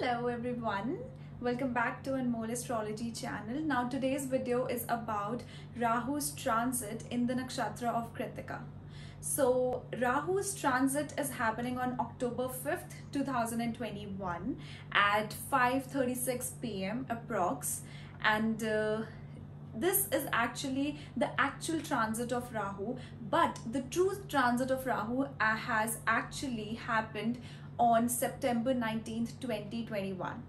Hello everyone, welcome back to Anmoll Astrology channel. Now today's video is about Rahu's transit in the nakshatra of Krittika. So Rahu's transit is happening on October 5th, 2021 at 5:36 p.m. approx, and this is actually the actual transit of Rahu, but the true transit of Rahu has actually happened on September 19th, 2021.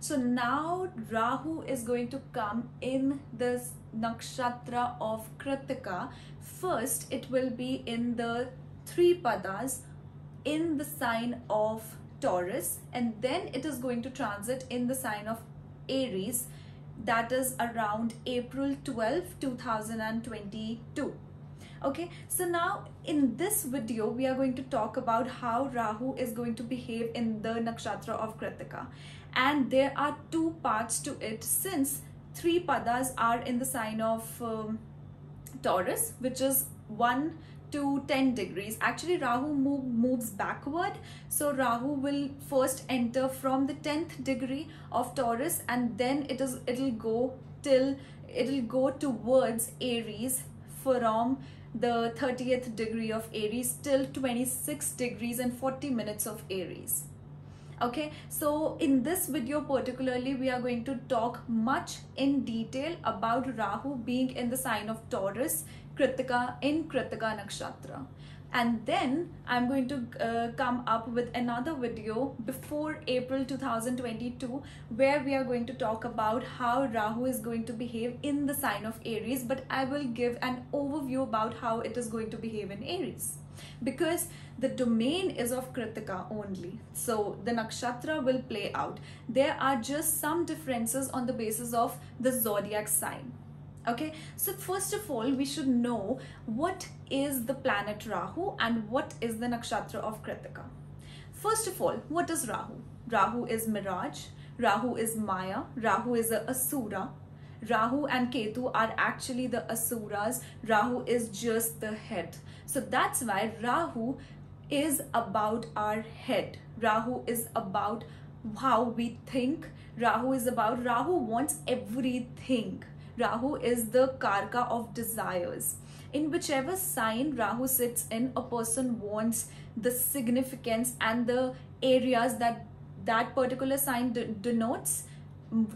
So now Rahu is going to come in this nakshatra of Krittika. First, it will be in the three padas in the sign of Taurus, and then it is going to transit in the sign of Aries. That is around April 12, 2022. Okay, so now in this video we are going to talk about how Rahu is going to behave in the nakshatra of Krittika, and there are two parts to it, since three padas are in the sign of Taurus, which is 1 to 10 degrees. Actually Rahu moves backward, so Rahu will first enter from the 10th degree of Taurus, and then it'll go towards Aries from the 30th degree of Aries till 26 degrees and 40 minutes of Aries. Okay, so in this video particularly we are going to talk much in detail about Rahu being in the sign of Taurus, Krittika, in Krittika Nakshatra. And then I'm going to come up with another video before April 2022 where we are going to talk about how Rahu is going to behave in the sign of Aries, but I will give an overview about how it is going to behave in Aries, because the domain is of Krittika only. So the nakshatra will play out. There are just some differences on the basis of the zodiac sign. Okay, so first of all we should know what is the planet Rahu and what is the nakshatra of Krittika. First of all, what is Rahu? Rahu is mirage, Rahu is Maya, Rahu is a asura. Rahu and Ketu are actually the asuras. Rahu is just the head. So that's why Rahu is about our head. Rahu is about how we think. Rahu wants everything. Rahu is the karka of desires. In whichever sign Rahu sits in, a person wants the significance and the areas that that particular sign denotes.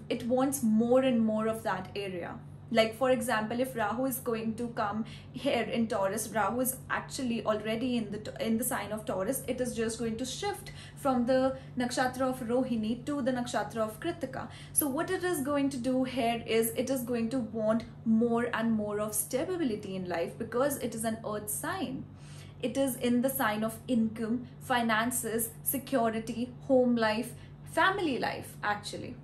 It wants more and more of that area. Like for example, if Rahu is going to come here in Taurus, Rahu is actually already in the sign of Taurus. It is just going to shift from the nakshatra of Rohini to the nakshatra of Krittika. So what it is going to do here is it is going to want more and more of stability in life, because it is an earth sign. It is in the sign of income, finances, security, home life, family life actually.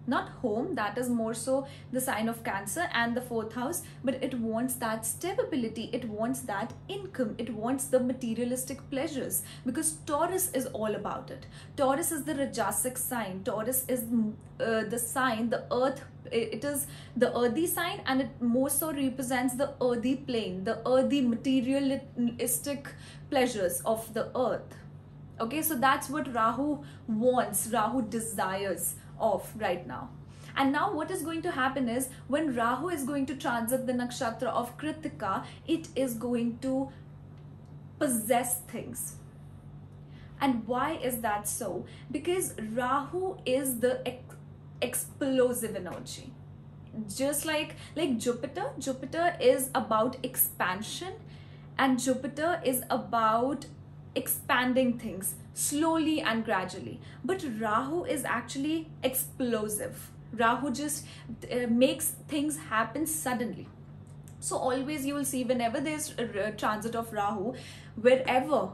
Not home, that is more so the sign of Cancer and the 4th house, but it wants that stability, it wants that income, it wants the materialistic pleasures, because Taurus is all about it. Taurus is the Rajasic sign. Taurus is the sign, the earth, it is the earthy sign, and it more so represents the earthy plane, the earthy materialistic pleasures of the earth. Okay, so that's what Rahu wants, Rahu desires of right now. And now what is going to happen is, when Rahu is going to transit the nakshatra of Krittika, it is going to possess things. And why is that so? Because Rahu is the explosive energy. Just like Jupiter is about expansion, and Jupiter is about expanding things slowly and gradually, but Rahu is actually explosive. Rahu just makes things happen suddenly. So always you will see, whenever there's a transit of Rahu, wherever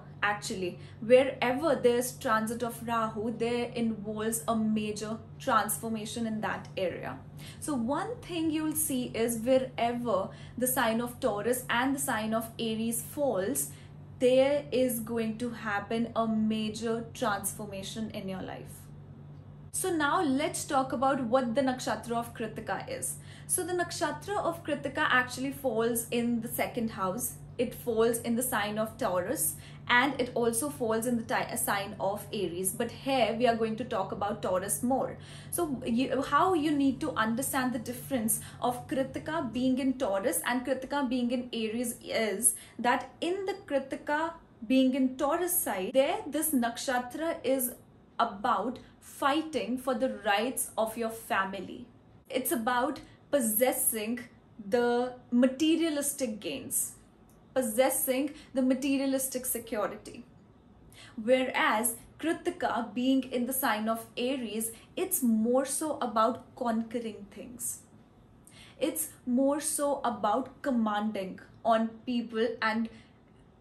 there's transit of Rahu, there involves a major transformation in that area. So one thing you'll see is, wherever the sign of Taurus and the sign of Aries falls, there is going to happen a major transformation in your life. So now let's talk about what the nakshatra of Krittika is. So the nakshatra of Krittika actually falls in the 2nd house. It falls in the sign of Taurus, and it also falls in the sign of Aries. But here we are going to talk about Taurus more. So how you need to understand the difference of Krittika being in Taurus and Krittika being in Aries is that in the Krittika being in Taurus side, there this nakshatra is about fighting for the rights of your family. It's about possessing the materialistic gains, possessing the materialistic security. Whereas Krittika being in the sign of Aries, it's more so about conquering things. It's more so about commanding on people, and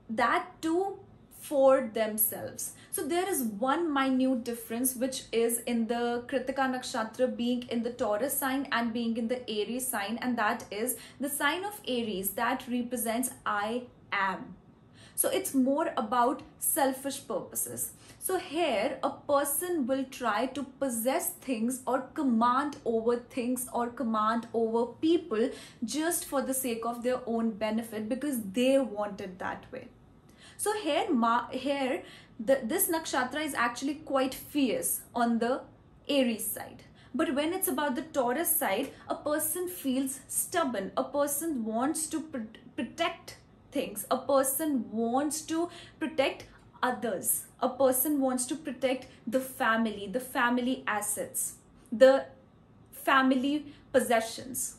that too for themselves. So there is one minute difference which is in the Krittika Nakshatra being in the Taurus sign and being in the Aries sign, and that is the sign of Aries that represents I am. So it's more about selfish purposes. So here a person will try to possess things or command over things or command over people just for the sake of their own benefit because they want it that way. So here this nakshatra is actually quite fierce on the Aries side. But when it's about the Taurus side, a person feels stubborn. A person wants to protect things. A person wants to protect others. A person wants to protect the family assets, the family possessions.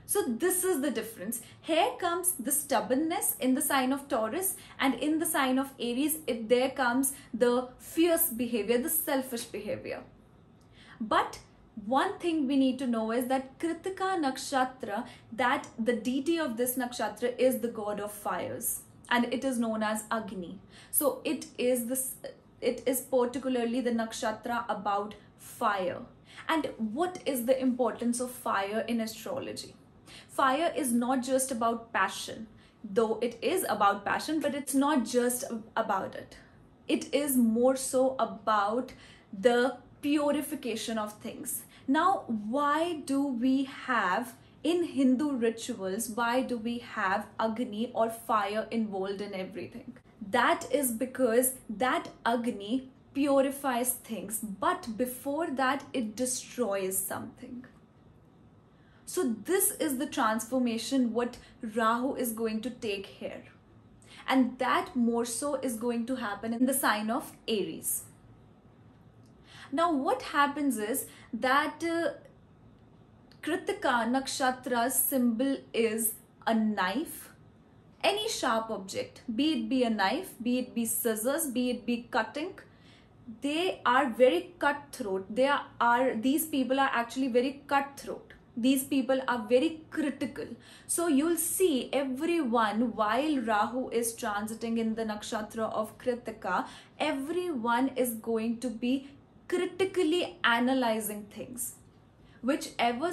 So this is the difference. Here comes the stubbornness in the sign of Taurus, and in the sign of Aries, there comes the fierce behavior, the selfish behavior. But one thing we need to know is that Krittika Nakshatra, that the deity of this nakshatra is the god of fires, and it is known as Agni. So it is particularly the nakshatra about fire. And what is the importance of fire in astrology? Fire is not just about passion, though it is about passion, but it's not just about it. It is more so about the purification of things. Now, why do we have in Hindu rituals, why do we have Agni or fire involved in everything? That is because that Agni purifies things, but before that it destroys something. So this is the transformation what Rahu is going to take here. And that more so is going to happen in the sign of Aries. Now what happens is that Krittika Nakshatra's symbol is a knife. Any sharp object, be it be a knife, be it be scissors, be it be cutting, they are very cutthroat. These people are actually very cutthroat. These people are very critical. So you'll see everyone, while Rahu is transiting in the nakshatra of Krittika, everyone is going to be critically analyzing things. Whichever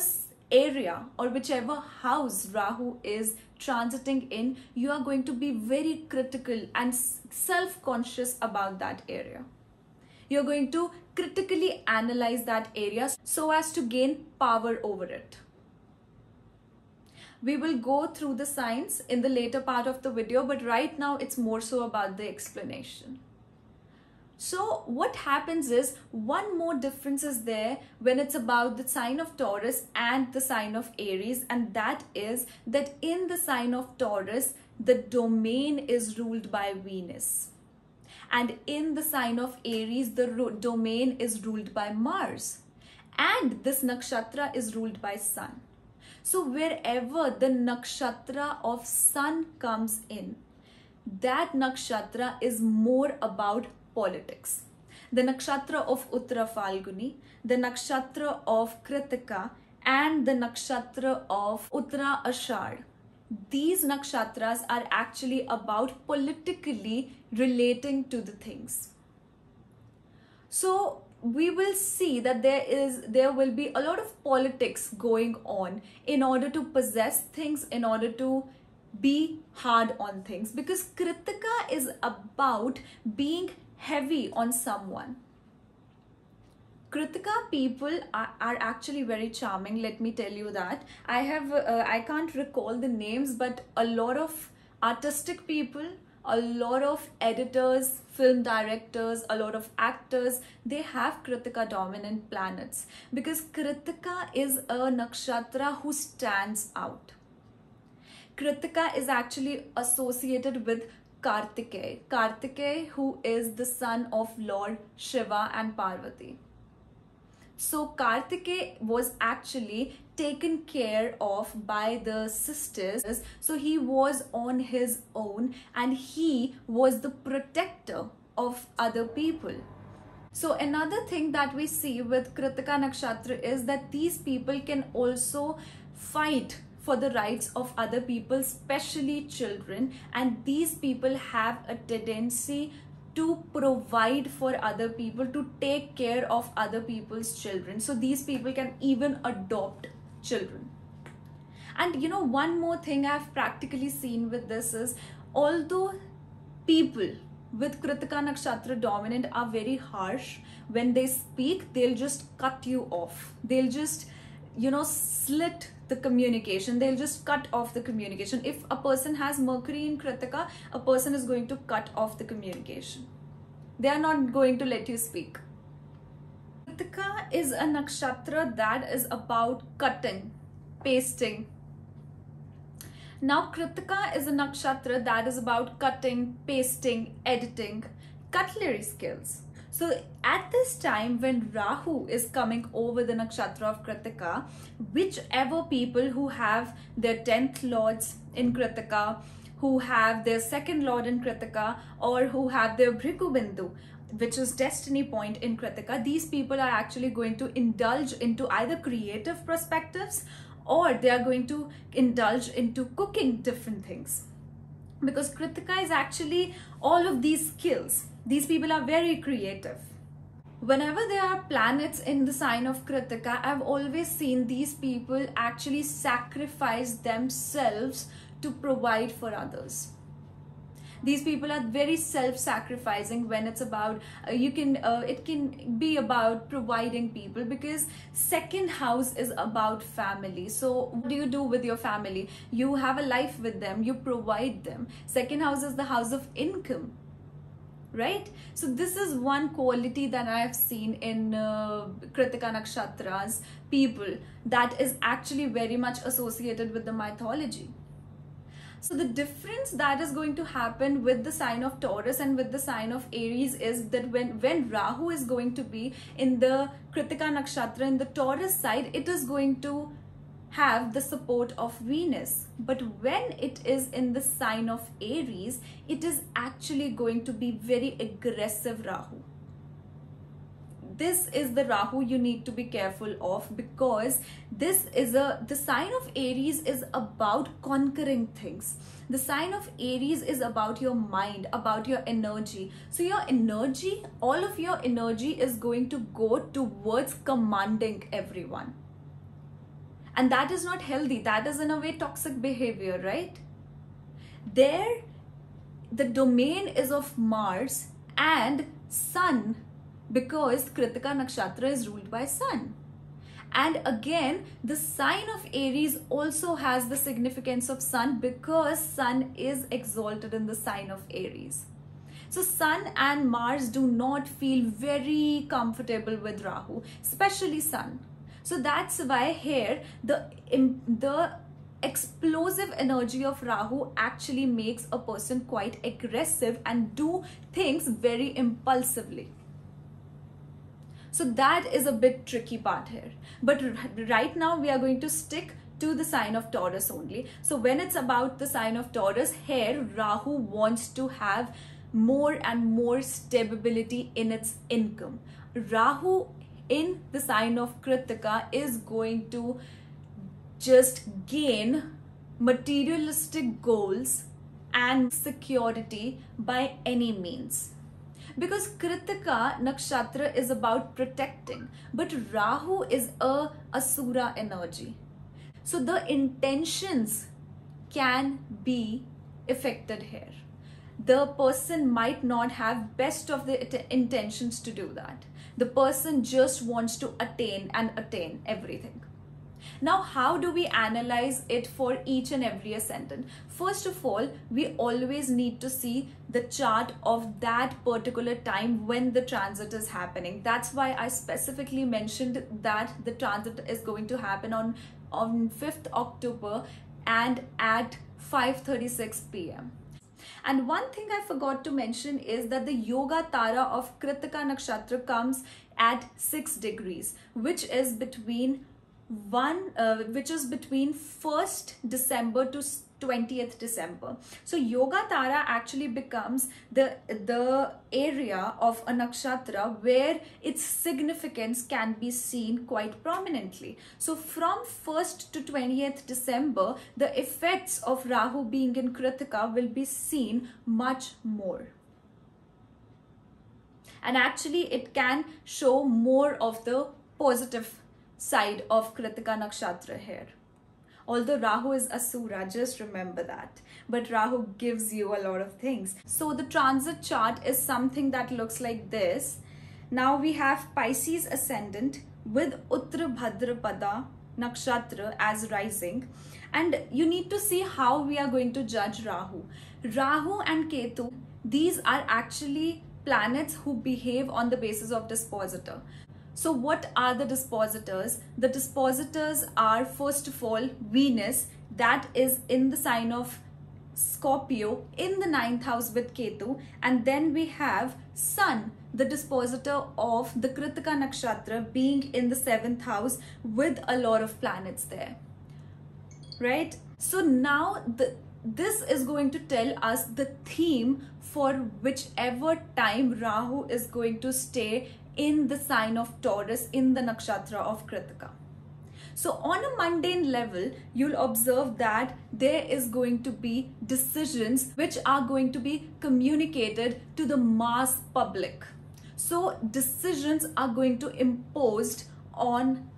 area or whichever house Rahu is transiting in, you are going to be very critical and self-conscious about that area. You're going to critically analyze that area so as to gain power over it. We will go through the signs in the later part of the video, but right now it's more so about the explanation. So what happens is, one more difference is there when it's about the sign of Taurus and the sign of Aries, and that is that in the sign of Taurus, the domain is ruled by Venus. And in the sign of Aries, the domain is ruled by Mars. And this nakshatra is ruled by Sun. So wherever the nakshatra of Sun comes in, that nakshatra is more about politics. The nakshatra of Uttara Falguni, the nakshatra of Krittika, and the nakshatra of Uttara Ashad. These nakshatras are actually about politically relating to the things. So we will see that there will be a lot of politics going on in order to possess things, in order to be hard on things, because Krittika is about being heavy on someone. Krittika people are actually very charming, let me tell you that. I can't recall the names, but a lot of artistic people, a lot of editors, film directors, a lot of actors, they have Krittika dominant planets, because Krittika is a nakshatra who stands out. Krittika is actually associated with Kartikeya, who is the son of Lord Shiva and Parvati. So Kartikeya was actually taken care of by the sisters. So he was on his own and he was the protector of other people. So another thing that we see with Krittika Nakshatra is that these people can also fight for the rights of other people, especially children, and these people have a tendency to provide for other people, to take care of other people's children. So these people can even adopt children. And you know, one more thing I've practically seen with this is, although people with Krittika Nakshatra dominant are very harsh, when they speak, they'll just cut you off. They'll just, you know, slit the communication. They'll just cut off the communication. If a person has Mercury in Krittika, a person is going to cut off the communication. They are not going to let you speak. Krittika is a nakshatra that is about cutting, pasting. Now Krittika is a nakshatra that is about cutting, pasting, editing, cutlery skills. So at this time when Rahu is coming over the nakshatra of Krittika, whichever people who have their 10th lords in Krittika, who have their 2nd lord in Krittika, or who have their Bhrigu Bindu, which is destiny point in Krittika, these people are actually going to indulge into either creative perspectives, or they are going to indulge into cooking different things. Because Krittika is actually all of these skills. These people are very creative. Whenever there are planets in the sign of Krittika, I've always seen these people actually sacrifice themselves to provide for others. These people are very self-sacrificing when it's about, it can be about providing people, because 2nd house is about family. So what do you do with your family? You have a life with them, you provide them. 2nd house is the house of income, right? So this is one quality that I have seen in Krittika Nakshatra's people that is actually very much associated with the mythology. So the difference that is going to happen with the sign of Taurus and with the sign of Aries is that when Rahu is going to be in the Krittika Nakshatra, in the Taurus side, it is going to have the support of Venus. But when it is in the sign of Aries, it is actually going to be very aggressive Rahu. This is the Rahu you need to be careful of, because this is the sign of Aries is about conquering things. The sign of Aries is about your mind, about your energy. So your energy, all of your energy is going to go towards commanding everyone. And that is not healthy. That is in a way toxic behavior, right? There, the domain is of Mars and Sun, because Krittika Nakshatra is ruled by Sun. And again, the sign of Aries also has the significance of Sun, because Sun is exalted in the sign of Aries. So Sun and Mars do not feel very comfortable with Rahu, especially Sun. So that's why here the explosive energy of Rahu actually makes a person quite aggressive and do things very impulsively. So that is a bit tricky part here. But right now we are going to stick to the sign of Taurus only. So when it's about the sign of Taurus, here Rahu wants to have more and more stability in its income. Rahu in the sign of Krittika is going to just gain materialistic goals and security by any means. Because Krittika Nakshatra is about protecting, but Rahu is a Asura energy. So the intentions can be affected here. The person might not have best of the intentions to do that. The person just wants to attain everything. Now, how do we analyze it for each and every ascendant? First of all, we always need to see the chart of that particular time when the transit is happening. That's why I specifically mentioned that the transit is going to happen on 5th October and at 5:36 p.m. And one thing I forgot to mention is that the Yoga Tara of Krittika Nakshatra comes at 6 degrees, which is between 1st December to 20th December. So Yoga Tara actually becomes the area of a nakshatra where its significance can be seen quite prominently. So from 1st to 20th December, the effects of Rahu being in Krittika will be seen much more. And actually it can show more of the positive side of Krittika Nakshatra here. Although Rahu is Asura, just remember that. But Rahu gives you a lot of things. So the transit chart is something that looks like this. Now we have Pisces ascendant with Uttar Bhadrapada Nakshatra as rising. And you need to see how we are going to judge Rahu. Rahu and Ketu, these are actually planets who behave on the basis of dispositor. So what are the dispositors? The dispositors are, first of all, Venus, that is in the sign of Scorpio in the 9th house with Ketu. And then we have Sun, the dispositor of the Krittika Nakshatra, being in the 7th house with a lot of planets there. Right? So now this is going to tell us the theme for whichever time Rahu is going to stay in the sign of Taurus, in the nakshatra of Krittika. So on a mundane level, you'll observe that there is going to be decisions which are going to be communicated to the mass public. So decisions are going to imposed on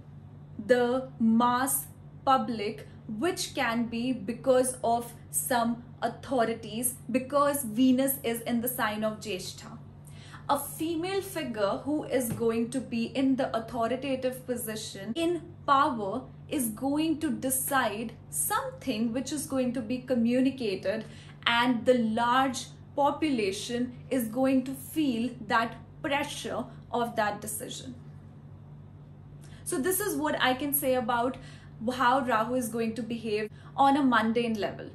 the mass public, which can be because of some authorities, because Venus is in the sign of Jyeshtha. A female figure who is going to be in the authoritative position, in power, is going to decide something which is going to be communicated, and the large population is going to feel that pressure of that decision. So this is what I can say about how Rahu is going to behave on a mundane level.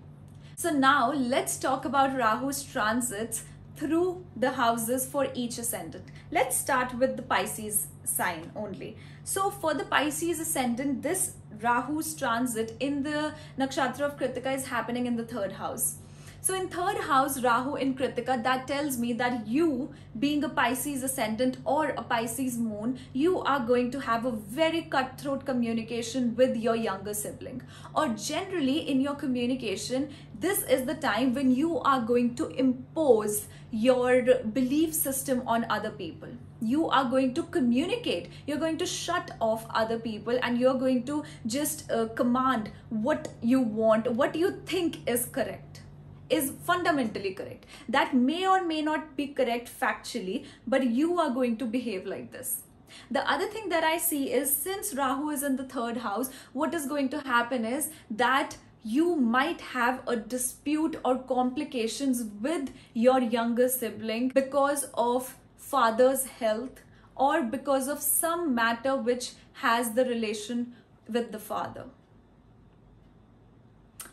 So now let's talk about Rahu's transits through the houses for each ascendant. Let's start with the Pisces sign only. So for the Pisces ascendant, this Rahu's transit in the nakshatra of Krittika is happening in the 3rd house. So in 3rd house, Rahu in Krittika, that tells me that you, being a Pisces ascendant or a Pisces moon, you are going to have a very cutthroat communication with your younger sibling. Or generally in your communication, this is the time when you are going to impose your belief system on other people. You are going to communicate, you're going to shut off other people, and you're going to just command what you want, what you think is correct, is fundamentally correct. That may or may not be correct factually, but you are going to behave like this. The other thing that I see is, since Rahu is in the 3rd house, what is going to happen is that you might have a dispute or complications with your younger sibling because of father's health, or because of some matter which has the relation with the father.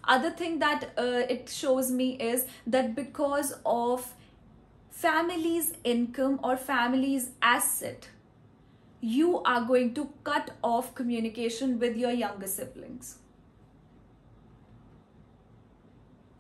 Other thing that it shows me is that because of family's income or family's asset, you are going to cut off communication with your younger siblings.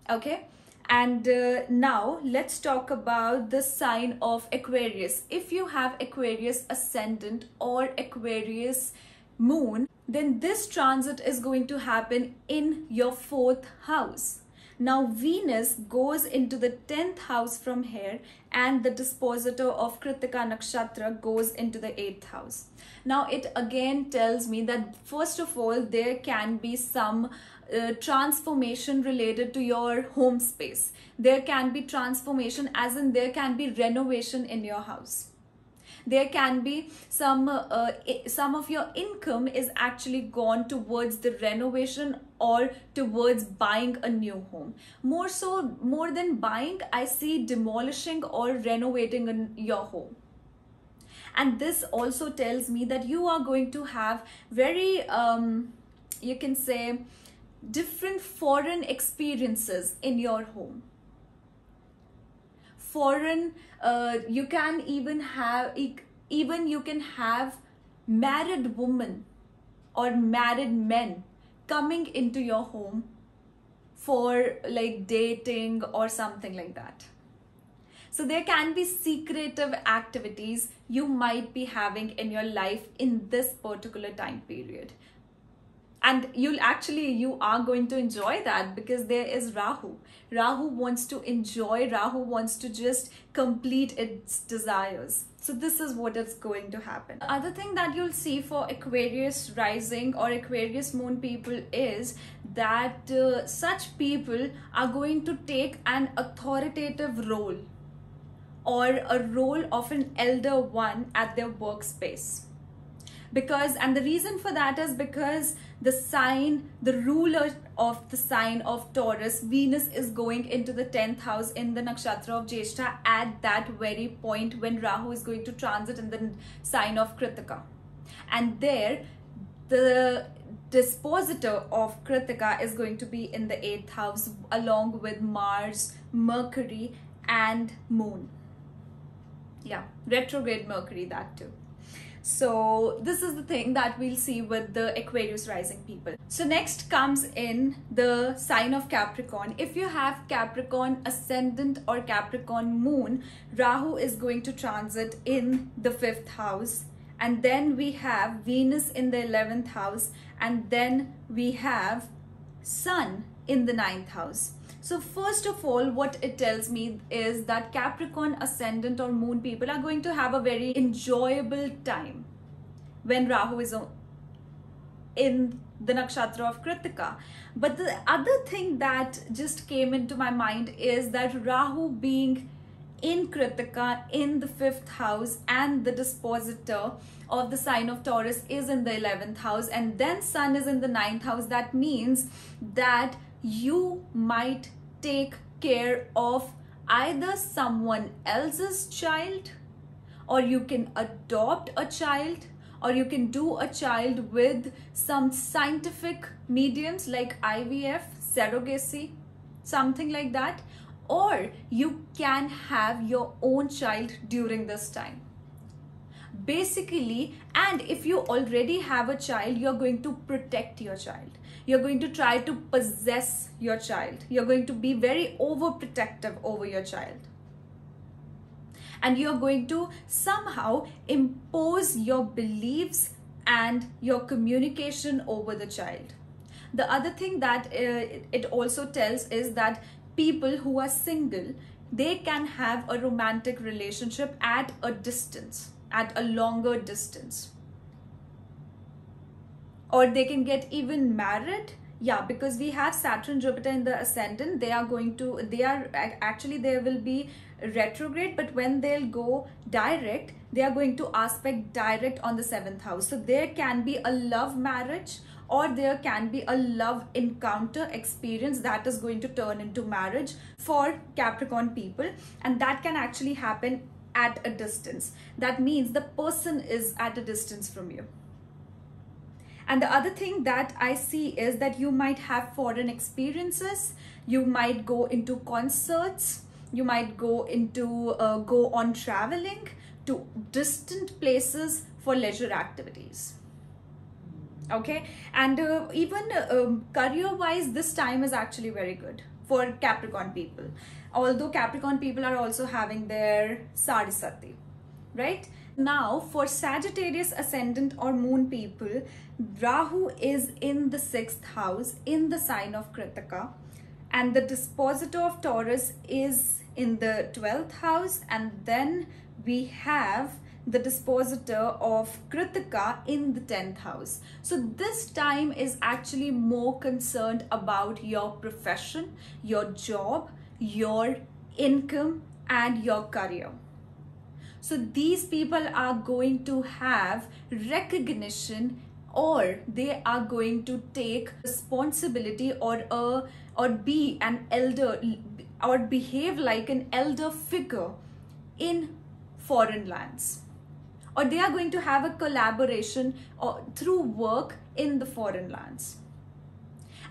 Okay, and now let's talk about the sign of Aquarius. If you have Aquarius ascendant or Aquarius moon, then this transit is going to happen in your 4th house. Now Venus goes into the 10th house from here, and the dispositor of Krittika Nakshatra goes into the 8th house. Now it again tells me that first of all, there can be some transformation related to your home space. There can be transformation, as in there can be renovation in your house. There can be some of your income is actually gone towards the renovation or towards buying a new home. More than buying, I see demolishing or renovating your home. And this also tells me that you are going to have very you can say different foreign experiences in your home. Foreign, you can even have you can have married women or married men coming into your home for like dating or something like that. So there can be secretive activities you might be having in your life in this particular time period. And you are going to enjoy that, because there is Rahu. Rahu wants to enjoy, Rahu wants to just complete its desires. So this is what is going to happen. The other thing that you'll see for Aquarius rising or Aquarius moon people is that such people are going to take an authoritative role or a role of an elder one at their workspace. And the reason for that is because the ruler of the sign of Taurus, Venus, is going into the 10th house in the nakshatra of Jyeshtha at that very point when Rahu is going to transit in the sign of Krittika. And there, the dispositor of Krittika is going to be in the 8th house along with Mars, Mercury and Moon. Yeah, retrograde Mercury, that too. So this is the thing that we'll see with the Aquarius rising people. So next comes in the sign of Capricorn. If you have Capricorn ascendant or Capricorn moon, Rahu is going to transit in the 5th house. And then we have Venus in the 11th house. And then we have Sun in the 9th house. So first of all, what it tells me is that Capricorn ascendant or moon people are going to have a very enjoyable time when Rahu is in the nakshatra of Krittika. But the other thing that just came into my mind is that Rahu being in Krittika in the 5th house and the dispositor of the sign of Taurus is in the 11th house, and then Sun is in the 9th house. That means that you might take care of either someone else's child, or you can adopt a child, or you can do a child with some scientific mediums like IVF, surrogacy, something like that, or you can have your own child during this time. Basically, and if you already have a child, you're going to protect your child. You're going to try to possess your child. You're going to be very overprotective over your child. And you're going to somehow impose your beliefs and your communication over the child. The other thing that it also tells is that people who are single, they can have a romantic relationship at a distance, at a longer distance. Or they can get even married. Yeah, because we have Saturn, Jupiter in the ascendant. They will be retrograde, but when they'll go direct, they are going to aspect direct on the 7th house. So there can be a love marriage, or there can be a love encounter experience that is going to turn into marriage for Capricorn people. And that can actually happen at a distance. That means the person is at a distance from you. And the other thing that I see is that you might have foreign experiences. You might go into concerts. You might go on traveling to distant places for leisure activities. Okay, and even career-wise, this time is actually very good for Capricorn people. Although Capricorn people are also having their Sadhisati, right? Now, for Sagittarius ascendant or moon people, Rahu is in the 6th house in the sign of Krittika, and the dispositor of Taurus is in the 12th house, and then we have the dispositor of Krittika in the 10th house. So this time is actually more concerned about your profession, your job, your income and your career. So these people are going to have recognition, or they are going to take responsibility, or be an elder, or behave like an elder figure in foreign lands, or they are going to have a collaboration or through work in the foreign lands.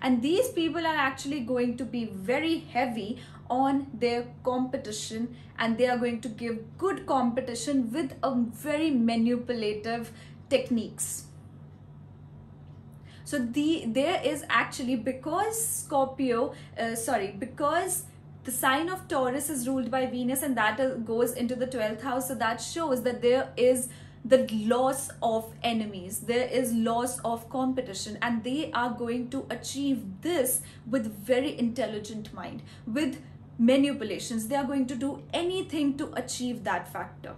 And these people are actually going to be very heavy on their competition, and they are going to give good competition with a very manipulative techniques. So there is actually, because because the sign of Taurus is ruled by Venus, and that goes into the 12th house, so that shows that there is the loss of enemies, there is loss of competition, and they are going to achieve this with very intelligent mind, with manipulations. They are going to do anything to achieve that factor,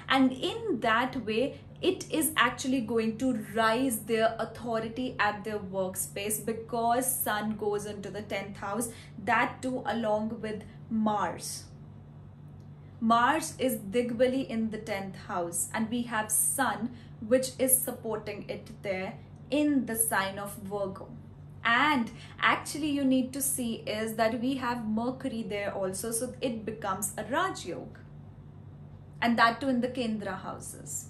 and in that way it is actually going to rise their authority at their workspace, because Sun goes into the 10th house, that too along with Mars. Mars is Digbali in the 10th house, and we have Sun which is supporting it there in the sign of Virgo. And actually you need to see is that we have Mercury there also, so it becomes a Raj Yoga, and that too in the Kendra houses.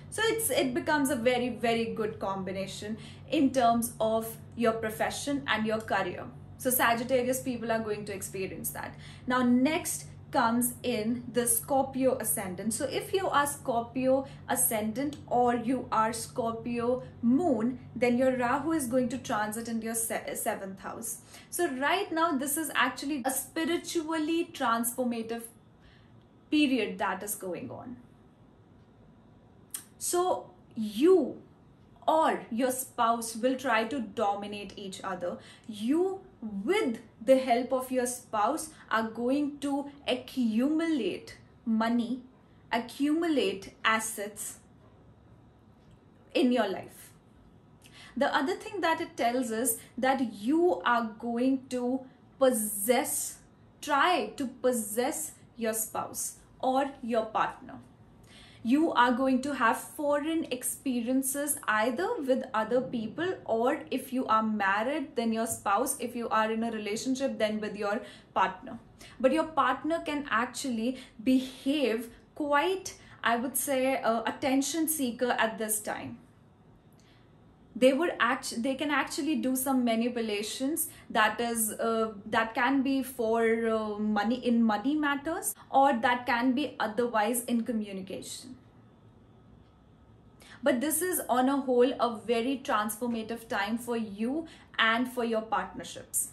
So it becomes a very, very good combination in terms of your profession and your career. So Sagittarius people are going to experience that. Now next comes in the Scorpio ascendant. So if you are Scorpio ascendant or you are Scorpio moon, then your Rahu is going to transit into your 7th house. So right now this is actually a spiritually transformative period that is going on. So you or your spouse will try to dominate each other. You, with the help of your spouse, are going to accumulate money, accumulate assets in your life. The other thing that it tells us that you are going to try to possess your spouse or your partner. You are going to have foreign experiences either with other people, or if you are married, then your spouse. If you are in a relationship, then with your partner. But your partner can actually behave quite, I would say, attention seeker at this time. They can actually do some manipulations that can be for money matters, or that can be otherwise in communication. But this is on a whole a very transformative time for you and for your partnerships.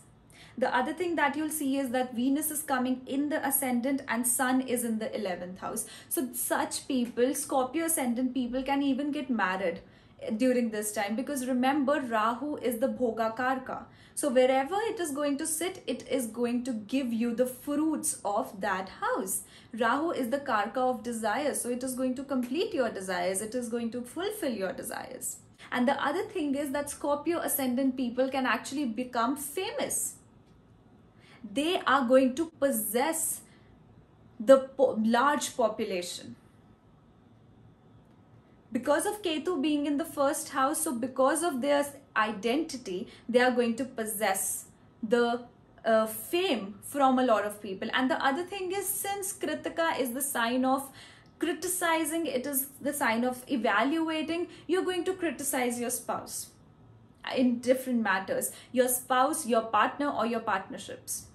The other thing that you'll see is that Venus is coming in the ascendant and Sun is in the 11th house. So such people, Scorpio ascendant people, can even get married during this time, because remember, Rahu is the Bhoga Karka. So wherever it is going to sit, it is going to give you the fruits of that house. Rahu is the Karka of desires, so it is going to complete your desires. It is going to fulfill your desires. And the other thing is that Scorpio ascendant people can actually become famous. They are going to possess the large population. Because of Ketu being in the 1st house, so because of their identity, they are going to possess the fame from a lot of people. And the other thing is, since Krittika is the sign of criticizing, it is the sign of evaluating, you're going to criticize your spouse in different matters. Your spouse, your partner, or your partnerships.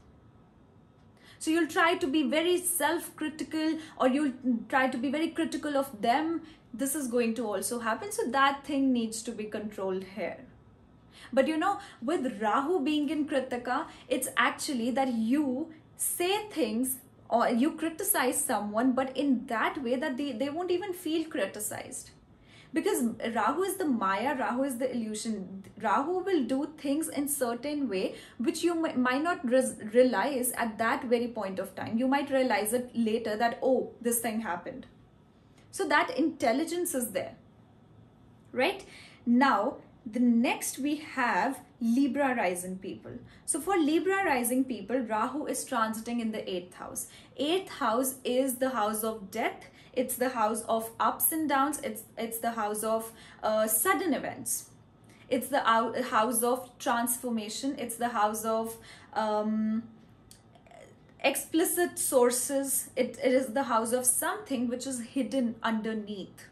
So you'll try to be very self-critical, or you'll try to be very critical of them. This is going to also happen. So that thing needs to be controlled here. But you know, with Rahu being in Krittika, it's actually that you say things or you criticize someone, but in that way that they won't even feel criticized. Because Rahu is the Maya, Rahu is the illusion. Rahu will do things in certain way which you might not realize at that very point of time. You might realize it later that, oh, this thing happened. So that intelligence is there, right? Now, The next we have Libra rising people. So for Libra rising people, Rahu is transiting in the 8th house. 8th house is the house of death. It's the house of ups and downs. It's the house of sudden events. It's the house of transformation. It's the house of explicit sources. It is the house of something which is hidden underneath.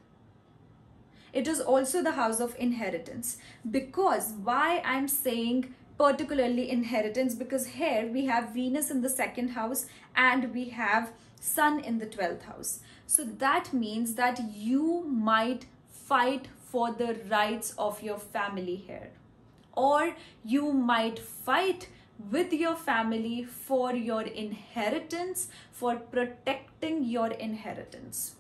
It is also the house of inheritance. Because why I'm saying particularly inheritance, because here we have Venus in the 2nd house and we have Sun in the 12th house. So that means that you might fight for the rights of your family here, or you might fight with your family for your inheritance, for protecting your inheritance.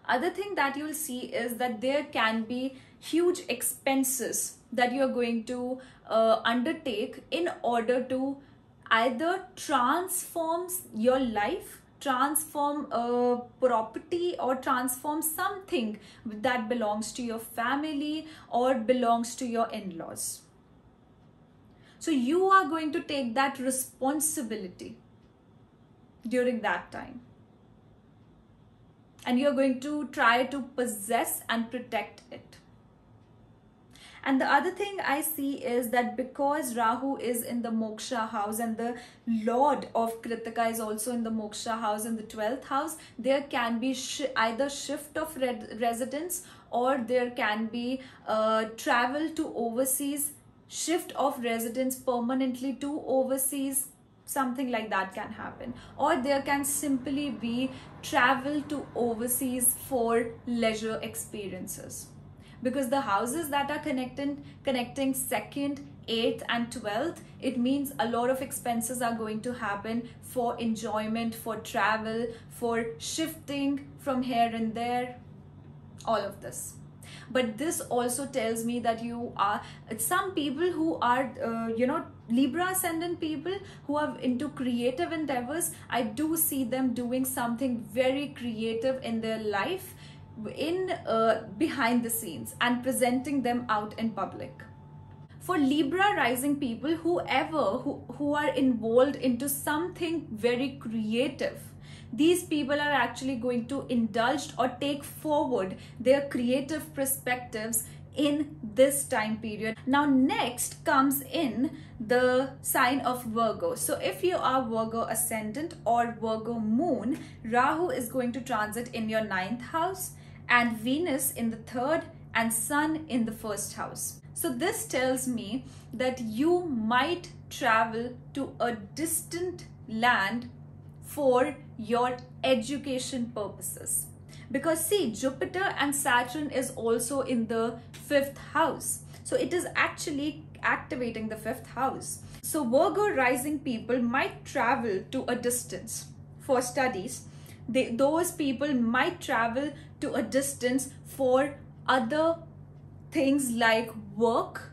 Other thing that you'll see is that there can be huge expenses that you're going to undertake in order to either transform your life, transform a property, or transform something that belongs to your family or belongs to your in-laws. So you are going to take that responsibility during that time. And you're going to try to possess and protect it. And the other thing I see is that because Rahu is in the Moksha house and the Lord of Krittika is also in the Moksha house in the 12th house, there can be either shift of residence, or there can be travel to overseas, shift of residence permanently to overseas. Something like that can happen, or there can simply be travel to overseas for leisure experiences, because the houses that are connecting 2nd, 8th and 12th, it means a lot of expenses are going to happen for enjoyment, for travel, for shifting from here and there, all of this. But this also tells me that you are, some people who are, Libra ascendant people who are into creative endeavors, I do see them doing something very creative in their life, in behind the scenes, and presenting them out in public. For Libra rising people, who are involved into something very creative, these people are actually going to indulge or take forward their creative perspectives in this time period. Now next comes in the sign of Virgo. So if you are Virgo ascendant or Virgo moon, Rahu is going to transit in your 9th house, and Venus in the 3rd, and Sun in the 1st house. So this tells me that you might travel to a distant land for your education purposes, because see, Jupiter and Saturn is also in the 5th house, so it is actually activating the 5th house. So Virgo rising people might travel to a distance for studies. Those people might travel to a distance for other things like work,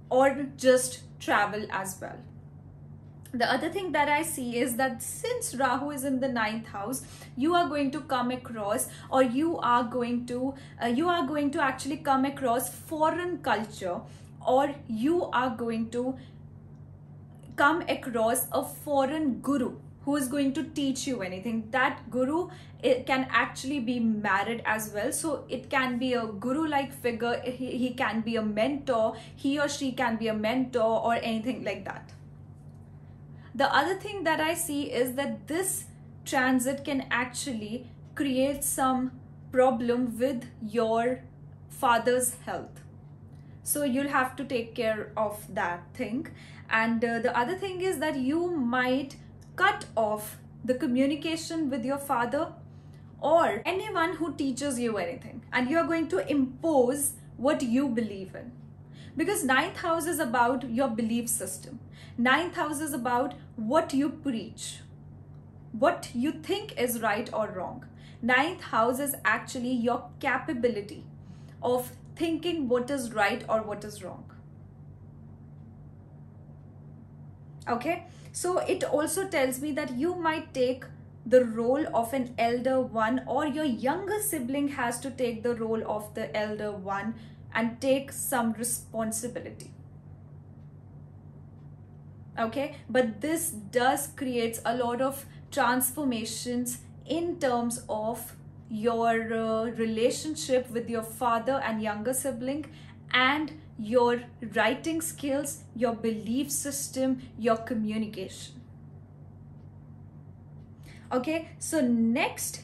or just travel as well. The other thing that I see is that since Rahu is in the 9th house, you are going to come across, or you are going to actually come across foreign culture, or you are going to come across a foreign guru who is going to teach you anything. That guru, it can actually be married as well. So it can be a guru-like figure. He can be a mentor. He or she can be a mentor or anything like that. The other thing that I see is that this transit can actually create some problem with your father's health. So you'll have to take care of that thing. And the other thing is that you might cut off the communication with your father or anyone who teaches you anything, and you're going to impose what you believe in. Because 9th house is about your belief system. 9th house is about what you preach, what you think is right or wrong. 9th house is actually your capability of thinking what is right or what is wrong. Okay, so it also tells me that you might take the role of an elder one, or your younger sibling has to take the role of the elder one and take some responsibility. Okay, but this does creates a lot of transformations in terms of your relationship with your father and younger sibling, and your writing skills, your belief system, your communication. Okay, so next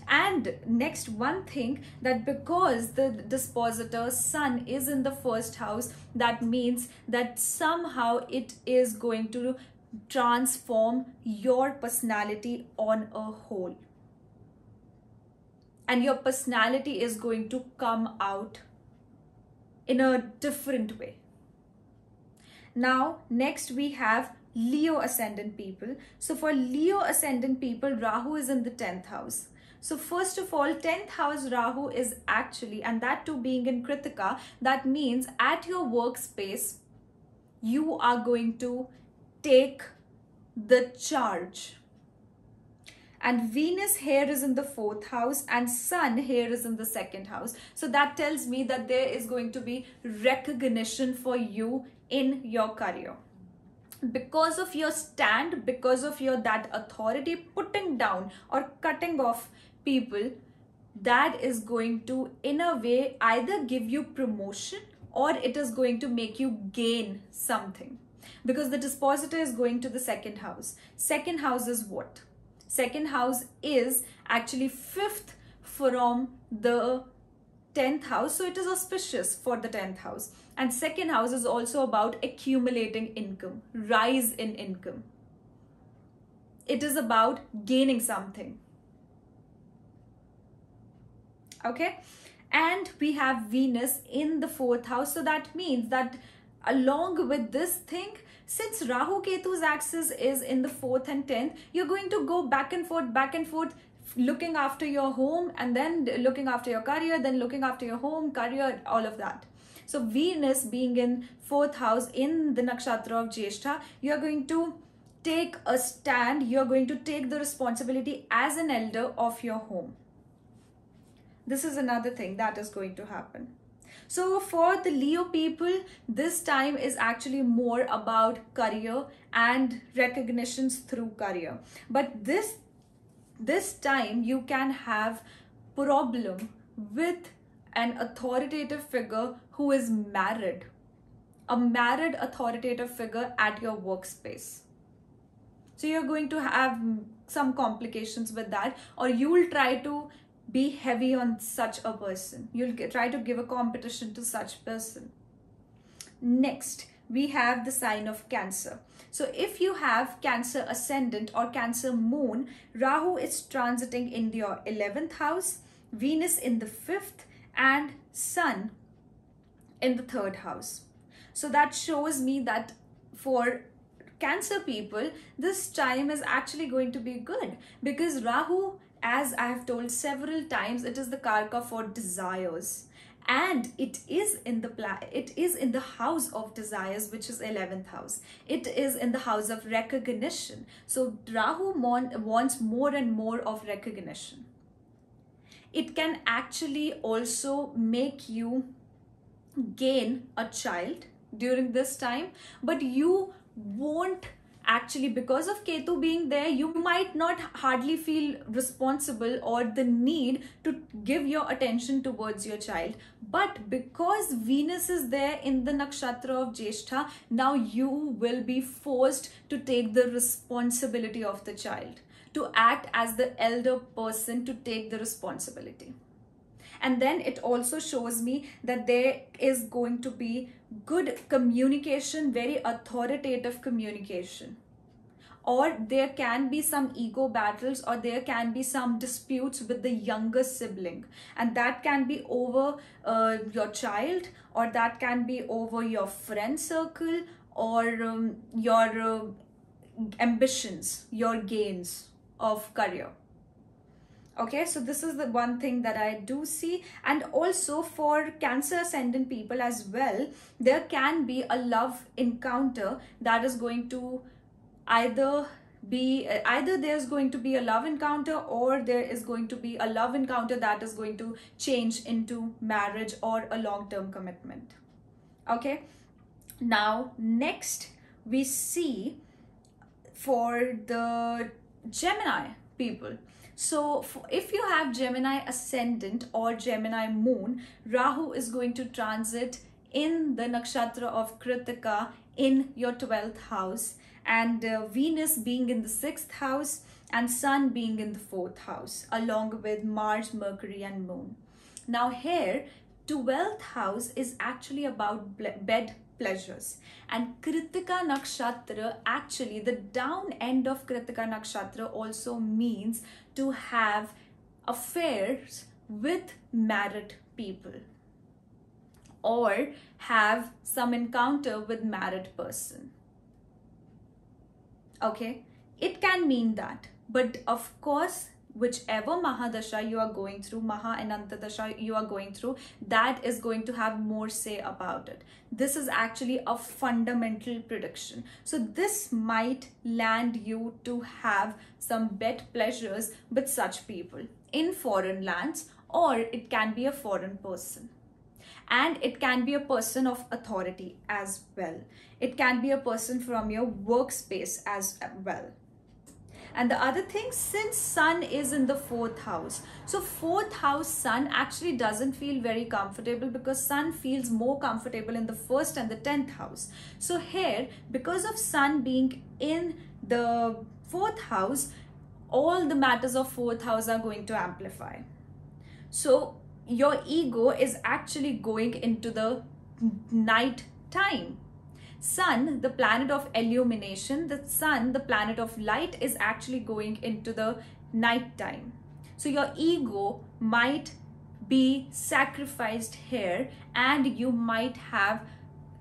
one thing, that because the dispositor's sun is in the first house, that means that somehow it is going to transform your personality on a whole, and your personality is going to come out in a different way. Now next we have Leo ascendant people. So for Leo ascendant people, Rahu is in the 10th house. So first of all, 10th house Rahu is actually, and that too being in Krittika, that means at your workspace, you are going to take the charge. And Venus here is in the 4th house and Sun here is in the 2nd house. So that tells me that there is going to be recognition for you in your career. Because of your stand, because of your that authority, putting down or cutting off people, that is going to in a way either give you promotion or it is going to make you gain something, because the dispositor is going to the 2nd house. 2nd house is what? 2nd house is actually 5th from the 10th house, so it is auspicious for the 10th house. And 2nd house is also about accumulating income, rise in income. It is about gaining something. Okay, and we have Venus in the 4th house, so that means that along with this thing, since Rahu Ketu's axis is in the 4th and 10th, you're going to go back and forth, looking after your home and then looking after your career, then looking after your home, career, all of that. So Venus being in 4th house in the nakshatra of Jyeshtha, you're going to take a stand, you're going to take the responsibility as an elder of your home. This is another thing that is going to happen. So for the Leo people, this time is actually more about career and recognitions through career. But this time you can have problem with an authoritative figure who is married, a married authoritative figure at your workspace. So you're going to have some complications with that, or you will try to be heavy on such a person. You'll try to give a competition to such person. Next, we have the sign of Cancer. So if you have Cancer ascendant or Cancer moon, Rahu is transiting in your 11th house, Venus in the 5th, and Sun in the 3rd house. So that shows me that for Cancer people, this time is actually going to be good, because Rahu, as I have told several times, it is the karka for desires, and it is in the house of desires, which is 11th house. It is in the house of recognition. So Rahu wants more and more of recognition. It can actually also make you gain a child during this time, but you won't actually, because of Ketu being there, you might not hardly feel responsible or the need to give your attention towards your child. But because Venus is there in the nakshatra of Jyeshtha, now you will be forced to take the responsibility of the child, to act as the elder person, to take the responsibility. And then it also shows me that there is going to be good communication, very authoritative communication. Or there can be some ego battles, or there can be some disputes with the younger sibling. And that can be over your child, or that can be over your friend circle, or your ambitions, your gains of career. Okay, so this is the one thing that I do see. And also for Cancer ascendant people as well, there can be a love encounter that is going to either be either there's going to be a love encounter, or there is going to be a love encounter that is going to change into marriage or a long-term commitment. Okay, now next we see for the Gemini people. So if you have Gemini ascendant or Gemini moon, Rahu is going to transit in the nakshatra of Krittika in your 12th house, and Venus being in the 6th house and Sun being in the 4th house, along with Mars, Mercury and Moon. Now here, 12th house is actually about bed pleasures, and Krittika Nakshatra, actually the down end of Krittika Nakshatra also means to have affairs with married people or have some encounter with married person. Okay, it can mean that, but of course whichever Mahadasha you are going through, Maha and Antadasha you are going through, that is going to have more say about it. This is actually a fundamental prediction. So this might land you to have some bed pleasures with such people in foreign lands, or it can be a foreign person. And it can be a person of authority as well. It can be a person from your workspace as well. And the other thing, since Sun is in the 4th house, so 4th house Sun actually doesn't feel very comfortable, because Sun feels more comfortable in the 1st and the 10th house. So here, because of Sun being in the 4th house, all the matters of 4th house are going to amplify. So your ego is actually going into the night time. Sun, the planet of illumination, the Sun, the planet of light, is actually going into the night time. So your ego might be sacrificed here, and you might have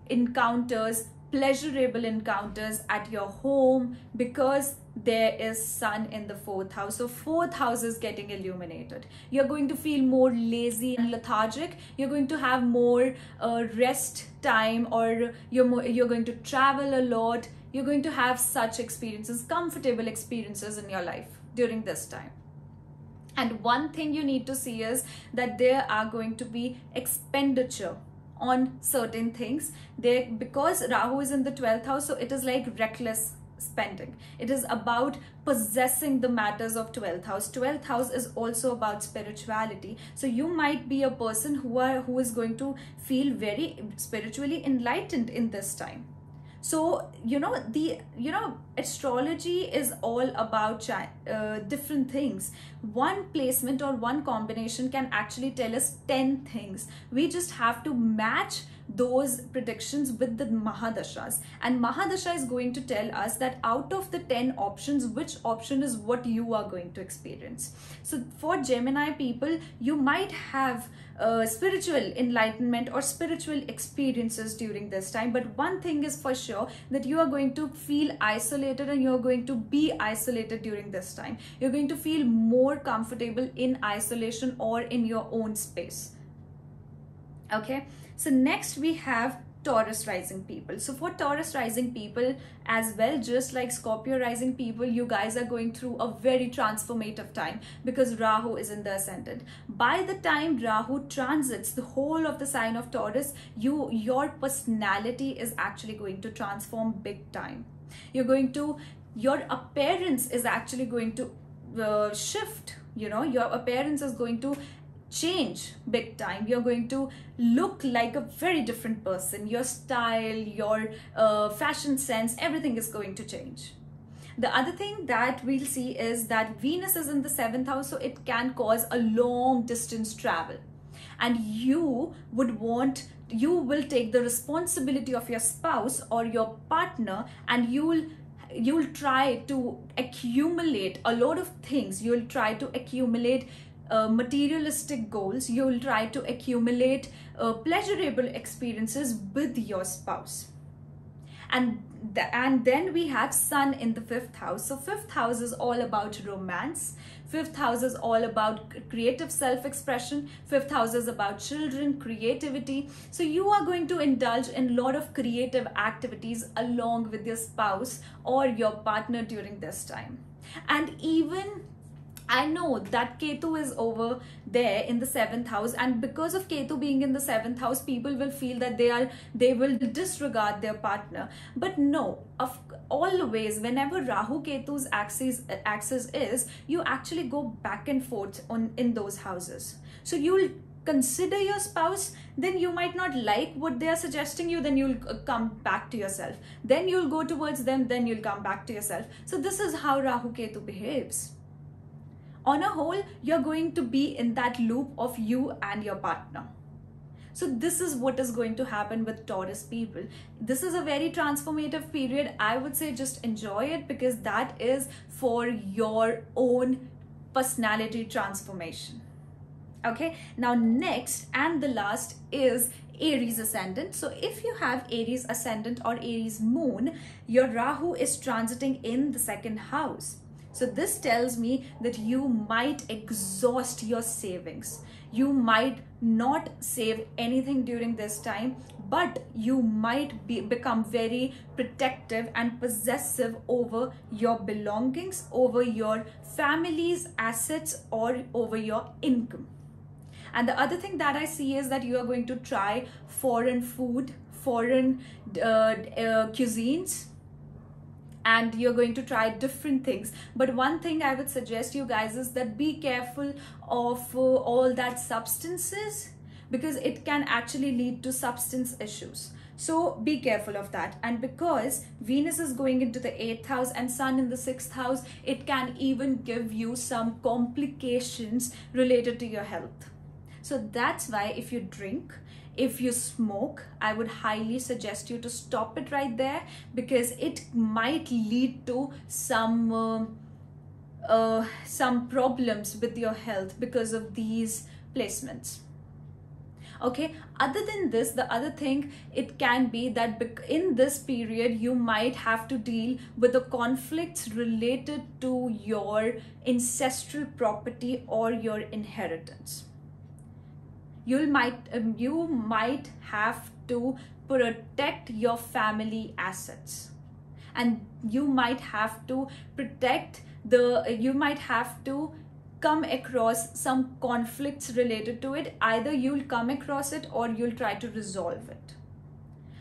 encounters, pleasurable encounters at your home, because there is Sun in the 4th house. So 4th house is getting illuminated. You're going to feel more lazy and lethargic. You're going to have more rest time, or you're going to travel a lot. You're going to have such experiences, comfortable experiences in your life during this time. And one thing you need to see is that there are going to be expenditure on certain things there, because Rahu is in the 12th house. So it is like reckless spending. It is about possessing the matters of 12th house. 12th house is also about spirituality. So you might be a person who is going to feel very spiritually enlightened in this time. So astrology is all about different things. One placement or one combination can actually tell us 10 things. We just have to match those predictions with the Mahadashas, and Mahadasha is going to tell us that out of the 10 options, which option is what you are going to experience. So for Gemini people, you might have spiritual enlightenment or spiritual experiences during this time, but one thing is for sure, that you are going to feel isolated, and you're going to be isolated during this time. You're going to feel more comfortable in isolation or in your own space. Okay, so next we have Taurus rising people. So for Taurus rising people as well, just like Scorpio rising people, you guys are going through a very transformative time, because Rahu is in the ascendant. By the time Rahu transits the whole of the sign of Taurus, your personality is actually going to transform big time. Your appearance is actually going to shift. Your appearance is going to change big time. You're going to look like a very different person. Your style, your fashion sense, everything is going to change. The other thing that we'll see is that Venus is in the 7th house, so it can cause a long distance travel, and you will take the responsibility of your spouse or your partner, and you'll try to accumulate a lot of things. You'll try to accumulate materialistic goals. You'll try to accumulate pleasurable experiences with your spouse. And then we have Sun in the 5th house. So 5th house is all about romance. 5th house is all about creative self-expression. 5th house is about children, creativity. So you are going to indulge in a lot of creative activities along with your spouse or your partner during this time. And even I know that Ketu is over there in the 7th house, and because of Ketu being in the 7th house, people will feel that they will disregard their partner. But no, always whenever Rahu Ketu's axis is, you actually go back and forth in those houses. So you'll consider your spouse, then you might not like what they are suggesting you, then you'll come back to yourself. Then you'll go towards them, then you'll come back to yourself. So this is how Rahu Ketu behaves. On a whole, you're going to be in that loop of you and your partner. So this is what is going to happen with Taurus people. This is a very transformative period. I would say just enjoy it, because that is for your own personality transformation. Okay, now next and the last is Aries ascendant. So if you have Aries ascendant or Aries moon, your Rahu is transiting in the 2nd house. So this tells me that you might exhaust your savings. You might not save anything during this time, but you might become very protective and possessive over your belongings, over your family's assets, or over your income. And the other thing that I see is that you are going to try foreign food, foreign cuisines, and you're going to try different things. But one thing I would suggest you guys is that be careful of all that substances, because it can actually lead to substance issues. So be careful of that. And because Venus is going into the 8th house and Sun in the 6th house, it can even give you some complications related to your health. So that's why if you drink, if you smoke, I would highly suggest you to stop it right there, because it might lead to some problems with your health because of these placements. Okay, other than this, the other thing, it can be that in this period you might have to deal with the conflicts related to your ancestral property or your inheritance. You might have to protect your family assets, and you might have to you might have to come across some conflicts related to it. Either you'll come across it or you'll try to resolve it.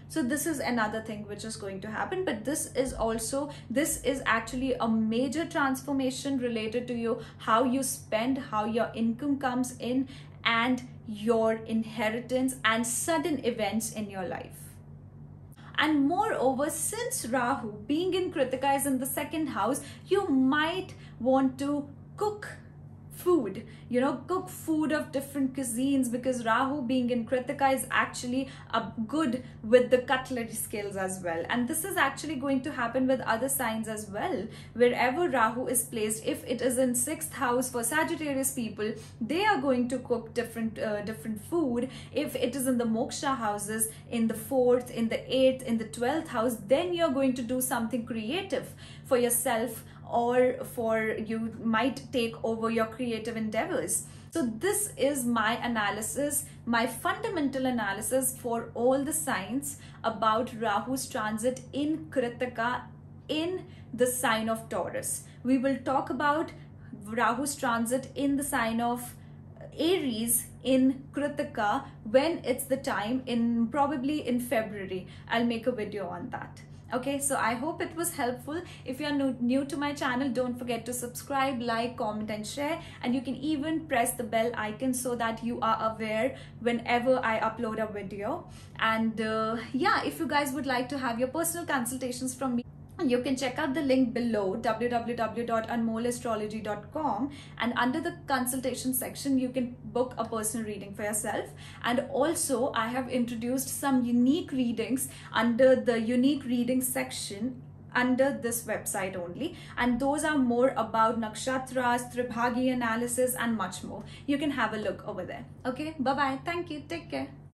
So this is another thing which is going to happen. But this is actually a major transformation related to you, how you spend, how your income comes in, and your inheritance and sudden events in your life. And moreover, since Rahu being in Krittika is in the 2nd house, you might want to cook food, cook food of different cuisines, because Rahu being in Krittika is actually good with the cutlery skills as well. And this is actually going to happen with other signs as well. Wherever Rahu is placed, if it is in 6th house for Sagittarius people, they are going to cook different food. If it is in the moksha houses, in the 4th, in the 8th, in the 12th house, then you're going to do something creative for yourself, or you might take over your creative endeavors. So this is my analysis, my fundamental analysis for all the signs about Rahu's transit in Krittika in the sign of Taurus. We will talk about Rahu's transit in the sign of Aries in Krittika when it's the time, probably in February. I'll make a video on that. Okay, so I hope it was helpful. If you are new to my channel, don't forget to subscribe, like, comment and share, and you can even press the bell icon so that you are aware whenever I upload a video. And yeah, if you guys would like to have your personal consultations from me, you can check out the link below, www.anmollastrology.com, and under the consultation section you can book a personal reading for yourself. And also I have introduced some unique readings under the unique reading section under this website only, and those are more about nakshatras, tribhagi analysis and much more. You can have a look over there. Okay, bye bye, thank you, take care.